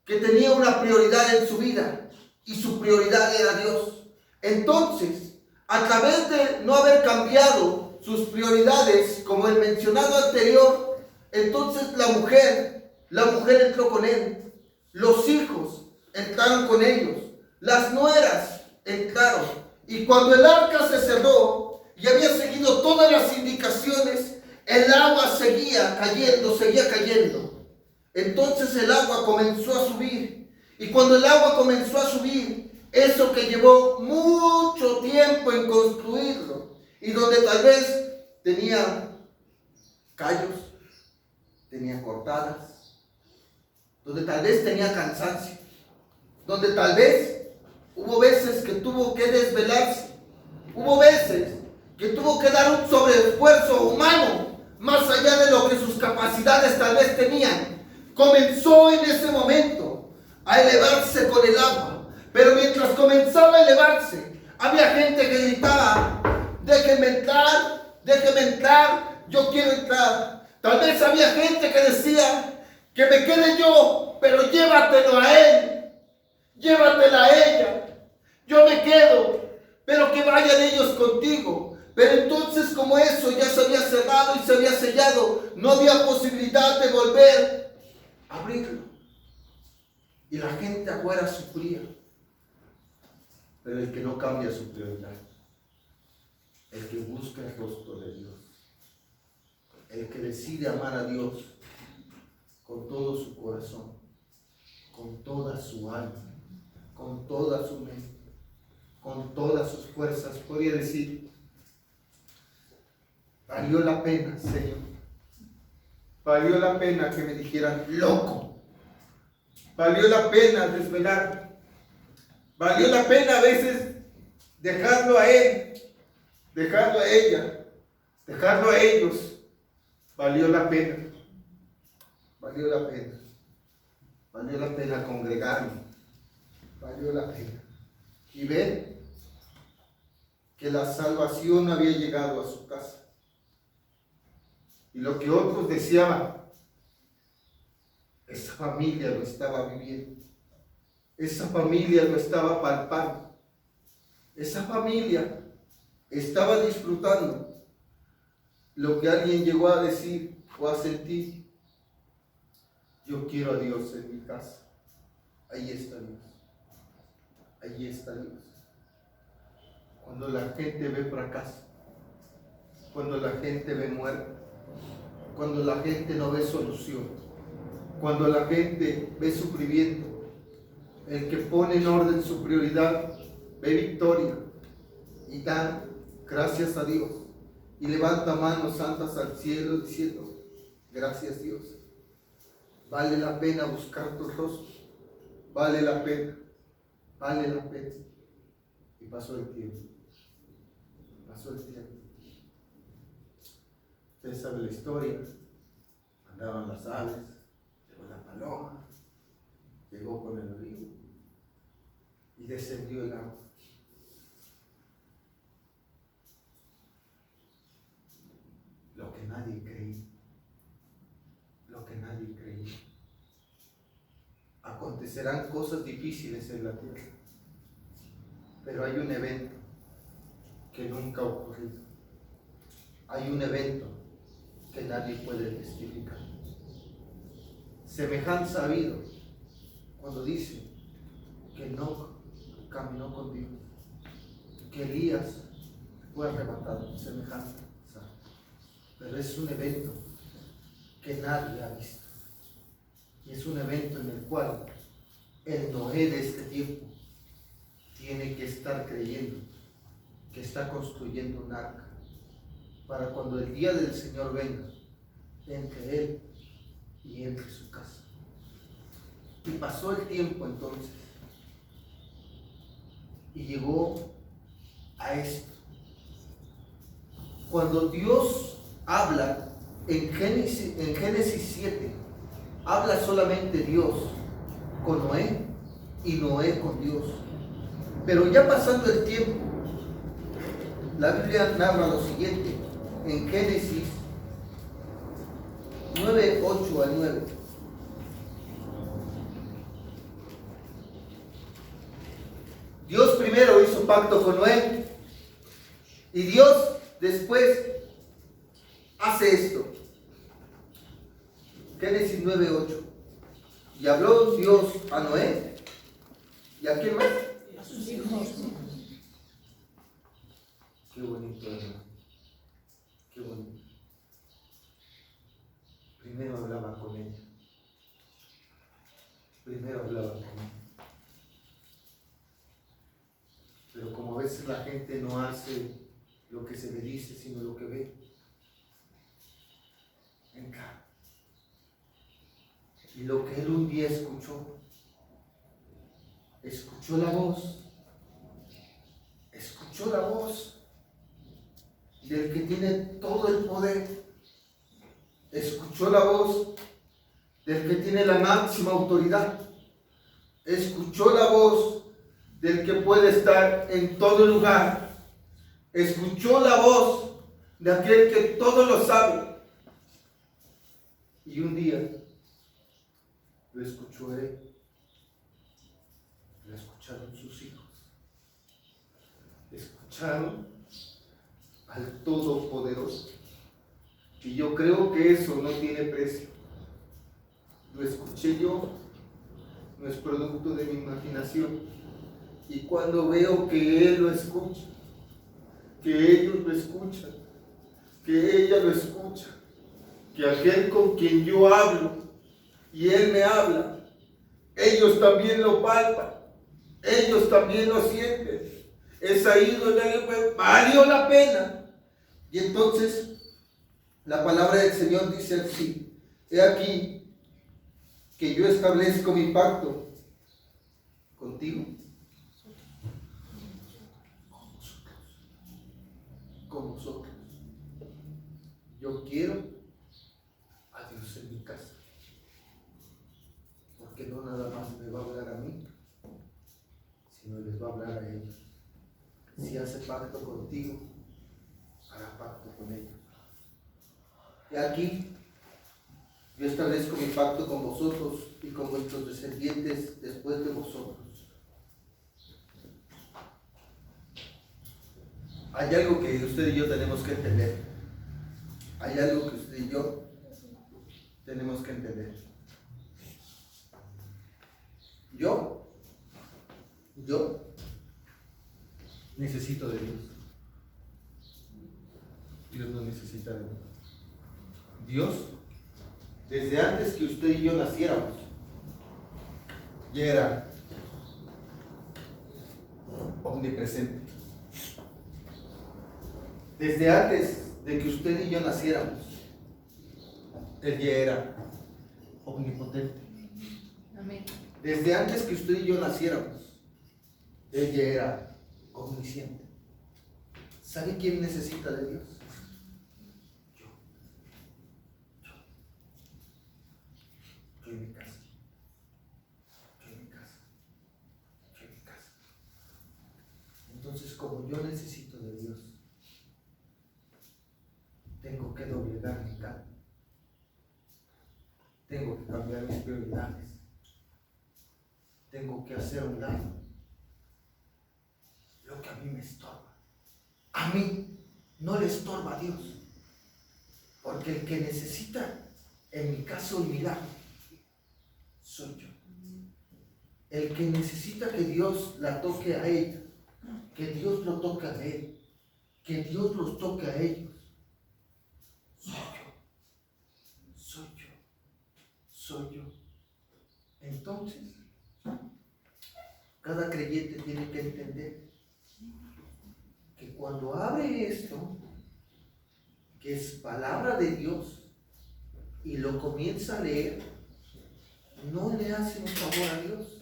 que tenía una prioridad en su vida y su prioridad era Dios. Entonces, a través de no haber cambiado sus prioridades, como el mencionado anterior, entonces la mujer entró con él, los hijos entraron con ellos, las nueras entraron, y cuando el arca se cerró y había seguido todas las indicaciones, el agua seguía cayendo. Entonces el agua comenzó a subir, y cuando el agua comenzó a subir, eso que llevó mucho tiempo en construirlo, y donde tal vez tenía callos, tenía cortadas, donde tal vez tenía cansancio, donde tal vez hubo veces que tuvo que desvelarse, hubo veces que tuvo que dar un sobreesfuerzo humano, más allá de lo que sus capacidades tal vez tenían. Comenzó en ese momento a elevarse con el agua, pero mientras comenzaba a elevarse, había gente que gritaba: déjenme entrar, yo quiero entrar. Tal vez había gente que decía: que me quede yo, pero llévatelo a él, llévatela a ella, yo me quedo, pero que vayan ellos contigo. Pero entonces, como eso ya se había cerrado y se había sellado, no había posibilidad de volver a abrirlo, y la gente afuera sufría. Pero el que no cambia su prioridad, el que busca el rostro de Dios, el que decide amar a Dios con todo su corazón, con toda su alma, con toda su mente, con todas sus fuerzas, podría decir: valió la pena, Señor, valió la pena que me dijeran loco, valió la pena desvelarme, valió la pena a veces dejarlo a él, dejarlo a ella, dejarlo a ellos. Valió la pena, valió la pena, valió la pena congregarme, valió la pena. Y ver que la salvación había llegado a su casa. Y lo que otros deseaban, esa familia lo estaba viviendo, esa familia lo estaba palpando, esa familia estaba disfrutando lo que alguien llegó a decir o a sentir: yo quiero a Dios en mi casa. Ahí está Dios, ahí está Dios. Cuando la gente ve fracaso, cuando la gente ve muerte, cuando la gente no ve solución, cuando la gente ve sufrimiento, el que pone en orden su prioridad ve victoria y da gracias a Dios y levanta manos santas al cielo diciendo: gracias, Dios, vale la pena buscar tu rostro, vale la pena, vale la pena. Y pasó el tiempo, pasó el tiempo. Usted sabe la historia. Andaban las aves, llegó la paloma, llegó con el río y descendió el agua. Lo que nadie creía, lo que nadie creía. Acontecerán cosas difíciles en la tierra, pero hay un evento que nunca ha ocurrido. Hay un evento que nadie puede testificar. Semejanza ha habido cuando dice que Enoc caminó con Dios, que Elías fue arrebatado, semejanza. Pero es un evento que nadie ha visto. Y es un evento en el cual el Noé de este tiempo tiene que estar creyendo que está construyendo un arca para cuando el día del Señor venga, entre él y entre su casa. Y pasó el tiempo entonces y llegó a esto. Cuando Dios habla en Génesis 7, habla solamente Dios con Noé y Noé con Dios. Pero ya pasando el tiempo, la Biblia narra lo siguiente: en Génesis 9, 8 al 9. Dios primero hizo pacto con Noé y Dios después hace esto. Génesis 9, 8. Y habló Dios a Noé y a quién más. A sus hijos. Qué bonito, hermano. Qué bonito. Primero hablaba con ella. Primero hablaba con ella. Pero como a veces la gente no hace lo que se le dice, sino lo que ve. Venga. Y lo que él un día escuchó la voz del que tiene todo el poder, escuchó la voz del que tiene la máxima autoridad, escuchó la voz del que puede estar en todo lugar, escuchó la voz de aquel que todo lo sabe, y un día lo escuchó él, lo escucharon sus hijos, escucharon al Todopoderoso. Y yo creo que eso no tiene precio. Lo escuché yo, no es producto de mi imaginación. Y cuando veo que él lo escucha, que ellos lo escuchan, que ella lo escucha, que aquel con quien yo hablo y él me habla, ellos también lo palpan, ellos también lo sienten. Es ahí donde valió la pena. Y entonces la palabra del Señor dice así: he aquí que yo establezco mi pacto contigo, con vosotros. Yo quiero a Dios en mi casa, porque no nada más me va a hablar a mí, sino les va a hablar a ellos. Si hace pacto contigo, hará pacto con ellos. Y aquí yo establezco mi pacto con vosotros y con vuestros descendientes después de vosotros. Hay algo que usted y yo tenemos que entender. Hay algo que usted y yo tenemos que entender. Yo necesito de Dios. Dios no necesita de mí. Dios, desde antes que usted y yo naciéramos, ya era omnipresente. Desde antes de que usted y yo naciéramos, Él ya era omnipotente. Amén. Desde antes que usted y yo naciéramos, Él ya era omnisciente. ¿Sabe quién necesita de Dios? Yo en mi casa. Entonces, como yo necesito de Dios, tengo que doblegar mi carne. Tengo que cambiar mis prioridades. Tengo que hacer a un lado lo que a mí me estorba. A mí no le estorba a Dios. Porque el que necesita, en mi caso, un milagro, soy yo. El que necesita que Dios la toque a ella, que Dios lo toque a él, que Dios los toque a ellos, soy yo. Entonces, cada creyente tiene que entender que cuando abre esto, que es palabra de Dios, y lo comienza a leer, no le hace un favor a Dios,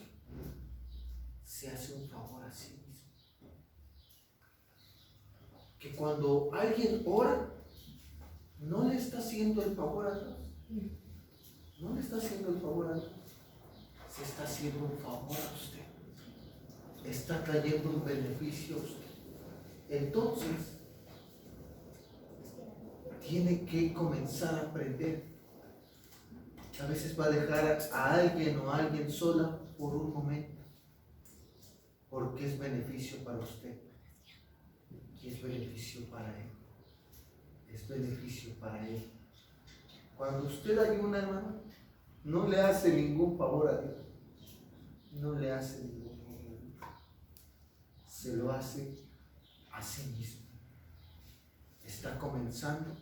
se hace un favor a sí mismo. Que cuando alguien ora, no le está haciendo el favor a Dios. No le está haciendo el favor a Dios. Se está haciendo un favor a usted. Está trayendo un beneficio a usted. Entonces, tiene que comenzar a aprender. A veces va a dejar a alguien o a alguien sola por un momento, porque es beneficio para usted y es beneficio para él. Es beneficio para él. Cuando usted ayuna, hermano, no le hace ningún favor a Dios. No le hace ningún favor a Dios. Se lo hace a sí mismo. Está comenzando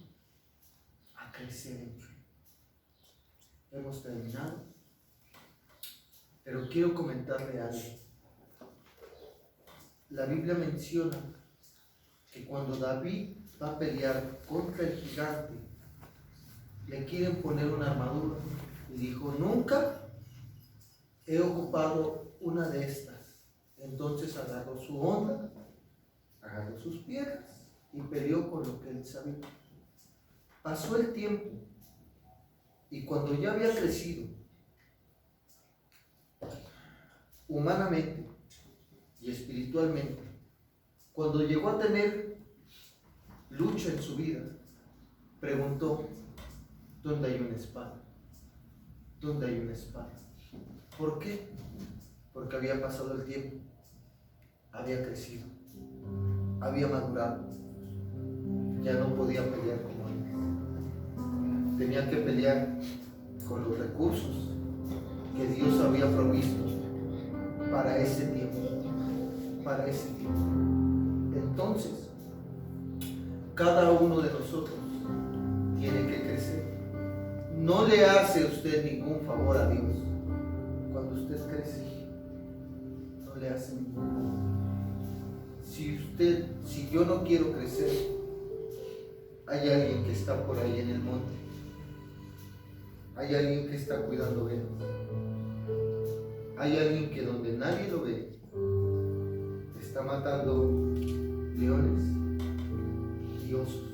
a crecer en fe. Hemos terminado, pero quiero comentarle algo. La Biblia menciona que cuando David va a pelear contra el gigante, le quieren poner una armadura y dijo: nunca he ocupado una de estas. Entonces agarró su onda, agarró sus piedras y peleó con lo que él sabía. Pasó el tiempo y cuando ya había crecido humanamente y espiritualmente, cuando llegó a tener lucha en su vida, preguntó: ¿dónde hay una espada? ¿Dónde hay una espada? ¿Por qué? Porque había pasado el tiempo, había crecido, había madurado, ya no podía pelear como antes. Tenía que pelear con los recursos que Dios había provisto para ese tiempo, para ese tiempo. Entonces, cada uno de nosotros tiene que crecer. No le hace usted ningún favor a Dios cuando usted crece. No le hace ningún favor. Si yo no quiero crecer, hay alguien que está por ahí en el monte. Hay alguien que está cuidando ovejas. Hay alguien que donde nadie lo ve, está matando leones y osos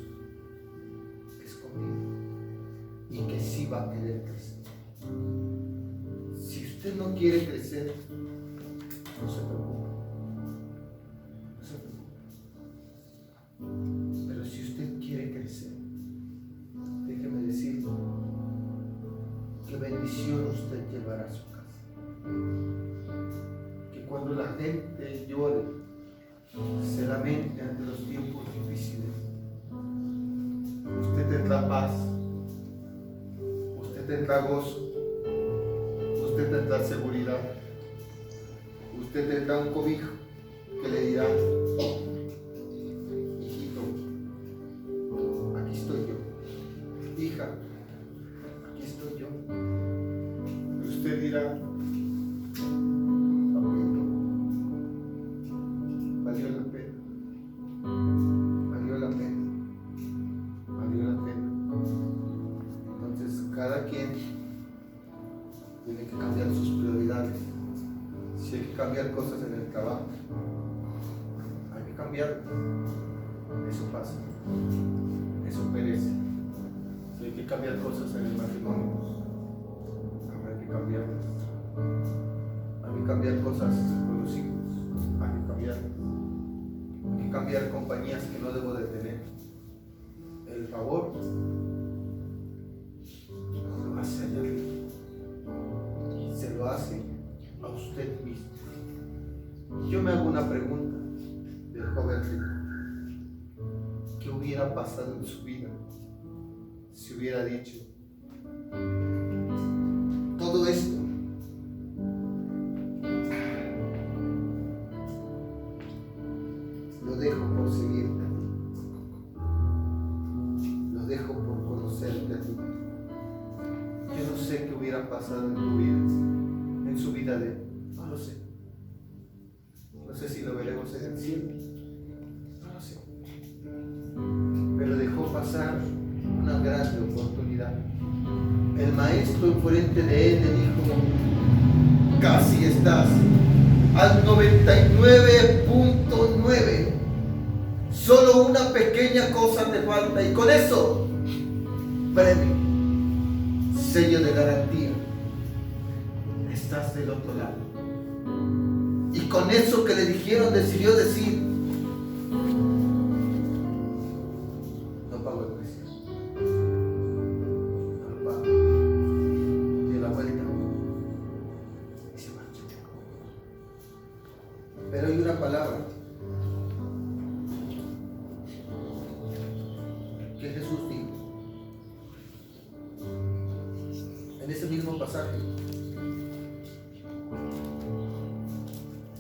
escondidos, y que sí va a querer crecer. Si usted no quiere crecer, no se preocupe, no se preocupe. Pero si usted quiere crecer, déjeme decirle que bendición usted llevará a su casa. Que cuando la gente llore, se lamente ante los tiempos difíciles, usted tendrá paz, usted tendrá gozo, usted tendrá seguridad, usted tendrá un cobijo que le dirá: hijito, aquí estoy yo, hija, aquí estoy yo. Y usted dirá: valió la pena, valió la pena, valió la pena. Entonces cada quien tiene que cambiar sus prioridades. Si hay que cambiar cosas en el trabajo, hay que cambiarlo. Eso pasa, eso perece. Si hay que cambiar cosas en el matrimonio, habrá que cambiarlas. Hay que cambiar cosas con los hijos, hay que cambiarlas. Hay que cambiar compañías que no debo de tener. El favor lo hace allá arriba. Se lo hace a usted mismo. Yo me hago una pregunta del joven rico. ¿Qué hubiera pasado en su vida si hubiera dicho: todo esto lo dejo por seguirte a ti, lo dejo por conocerte a ti? Yo no sé qué hubiera pasado en tu vida, en su vida de él, no lo sé. No sé si lo veremos en el cielo, no lo sé. Pero dejó pasar una grande oportunidad. El maestro enfrente de él le dijo: casi estás al 99.9. Solo una pequeña cosa te falta y con eso, premio, sello de garantía, estás del otro lado. Y con eso que le dijeron, decidió decir: no pago el precio. en ese mismo pasaje.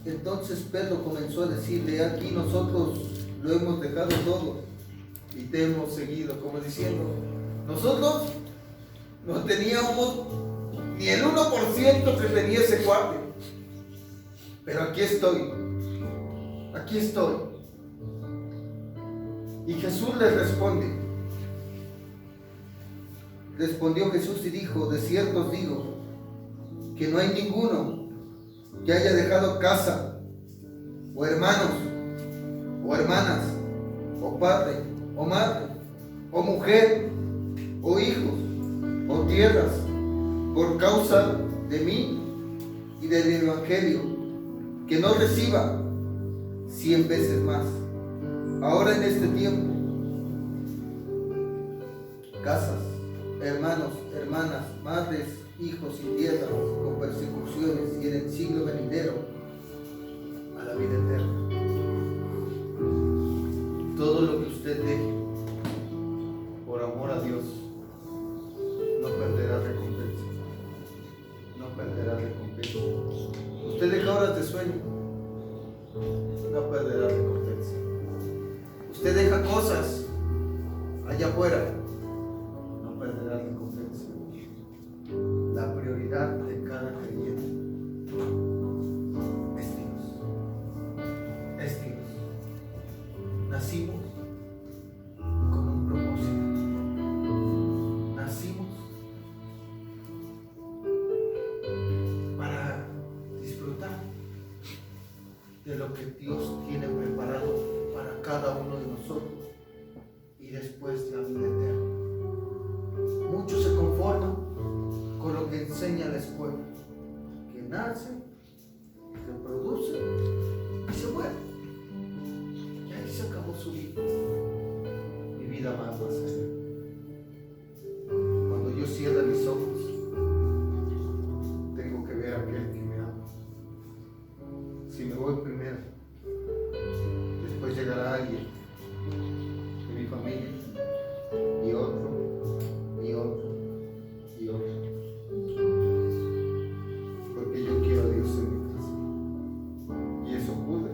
Entonces Pedro comenzó a decirle: aquí nosotros lo hemos dejado todo y te hemos seguido, como diciendo, nosotros no teníamos ni el 1% que tenía ese cuate, pero aquí estoy. Y Jesús les respondió Jesús y dijo: de cierto os digo que no hay ninguno que haya dejado casa, o hermanos, o hermanas, o padre, o madre, o mujer, o hijos, o tierras, por causa de mí y del Evangelio, que no reciba 100 veces más, ahora en este tiempo, casas, hermanos, hermanas, madres, hijos y tierras, con persecuciones, y en el siglo venidero a la vida eterna. Todo lo que usted deje por amor a Dios no perderá recompensa. No perderá recompensa. Usted deja horas de sueño, no perderá recompensa. Usted deja cosas allá afuera, no perderá recompensa. La prioridad de cada creyente es Dios. Es Dios. Nacimos con un propósito. Nacimos para disfrutar de lo que Dios tiene preparado para cada uno de nosotros y después la vida eterna. Muchos se conforman con lo que enseña la escuela, que nace, reproduce y se muere. Y ahí se acabó su vida. Mi vida va más allá. Cuando yo cierre mis ojos, tengo que ver a aquel que me ama. Si me voy primero, después llegará alguien de mi familia, y otro, y otro, y otro. Porque yo quiero a Dios en mi casa. Y eso ocurre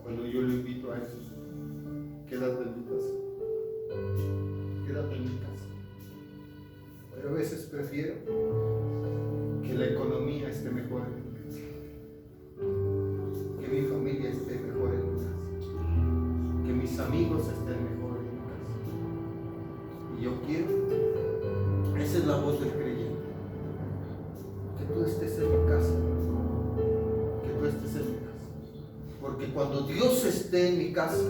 cuando yo le invito a Jesús: quédate en mi casa. Quédate en mi casa. Pero a veces prefiero que la economía esté mejor en mi casa, que mi familia esté mejor en mi casa, que mis amigos estén mejor en mi casa. Y yo quiero, esa es la voz del creyente, que tú estés en mi casa, que tú estés en mi casa. Porque cuando Dios esté en mi casa,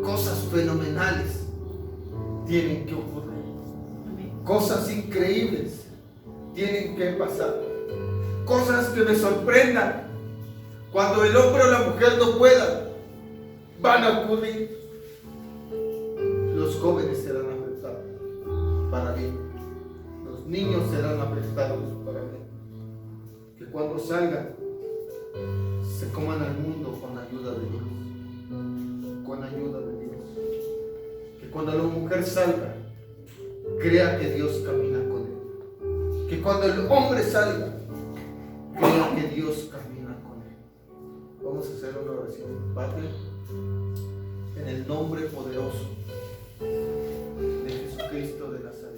cosas fenomenales tienen que ocurrir. Cosas increíbles tienen que pasar. Cosas que me sorprendan. Cuando el hombre o la mujer no puedan, van a ocurrir. Los jóvenes serán afectados para bien. Los niños serán afectados para bien. Que cuando salgan, se coman al mundo con ayuda de Dios. Con ayuda de Dios. Que cuando la mujer salga, crea que Dios camina con él. Que cuando el hombre salga, crea que Dios camina con él. Vamos a hacer una oración. Padre, en el nombre poderoso de Jesucristo de Nazaret,